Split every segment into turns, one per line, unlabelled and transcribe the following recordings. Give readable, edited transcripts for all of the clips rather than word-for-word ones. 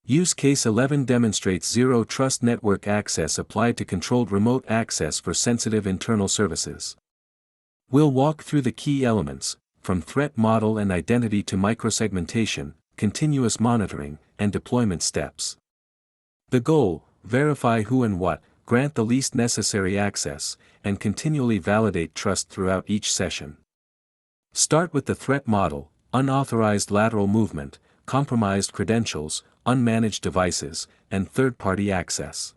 Use Case 11 demonstrates Zero Trust Network access applied to controlled remote access for sensitive internal services. We'll walk through the key elements, from threat model and identity to microsegmentation, continuous monitoring, and deployment steps. The goal: verify who and what, grant the least necessary access, and continually validate trust throughout each session. Start with the threat model: unauthorized lateral movement, compromised credentials, unmanaged devices, and third-party access.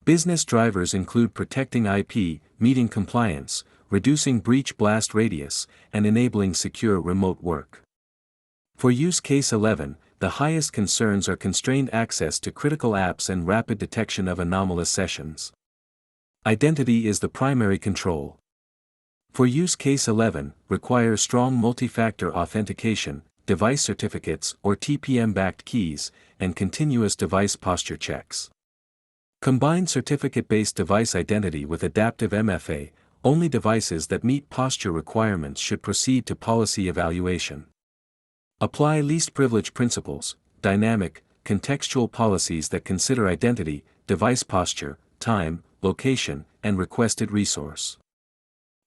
Business drivers include protecting IP, meeting compliance, reducing breach blast radius, and enabling secure remote work. For Use Case 11, the highest concerns are constrained access to critical apps and rapid detection of anomalous sessions. Identity is the primary control. For Use Case 11, require strong multi-factor authentication, device certificates or TPM-backed keys, and continuous device posture checks. Combine certificate-based device identity with adaptive MFA. Only devices that meet posture requirements should proceed to policy evaluation. Apply least privilege principles, dynamic, contextual policies that consider identity, device posture, time, location, and requested resource.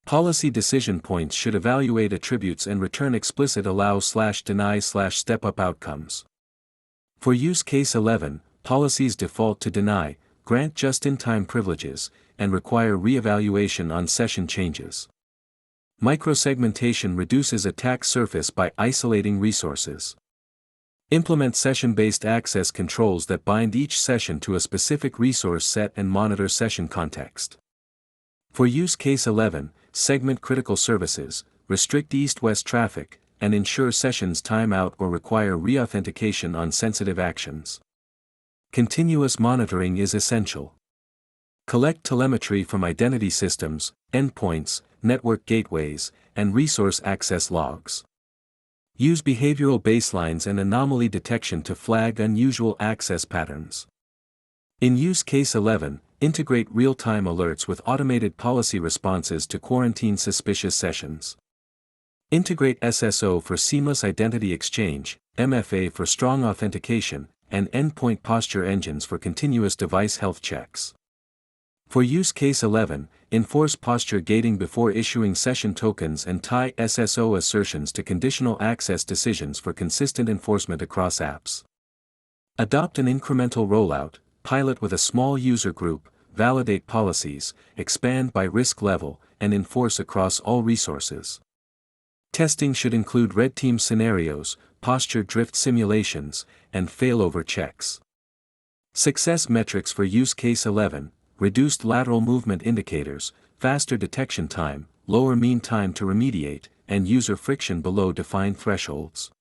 Policy decision points should evaluate attributes and return explicit allow/deny/step-up outcomes. For Use Case 11, policies default to deny, grant just-in-time privileges, and require re-evaluation on session changes. Microsegmentation reduces attack surface by isolating resources. Implement session-based access controls that bind each session to a specific resource set and monitor session context. For Use Case 11, segment critical services, restrict east-west traffic, and ensure sessions time out or require re-authentication on sensitive actions. Continuous monitoring is essential. Collect telemetry from identity systems, endpoints, network gateways, and resource access logs. Use behavioral baselines and anomaly detection to flag unusual access patterns. In Use Case 11, integrate real-time alerts with automated policy responses to quarantine suspicious sessions. Integrate SSO for seamless identity exchange, MFA for strong authentication, and endpoint posture engines for continuous device health checks. For Use Case 11, enforce posture gating before issuing session tokens and tie SSO assertions to conditional access decisions for consistent enforcement across apps. Adopt an incremental rollout, pilot with a small user group, validate policies, expand by risk level, and enforce across all resources. Testing should include red team scenarios, posture drift simulations, and failover checks. Success metrics for Use Case 11: reduced lateral movement indicators, faster detection time, lower mean time to remediate, and user friction below defined thresholds.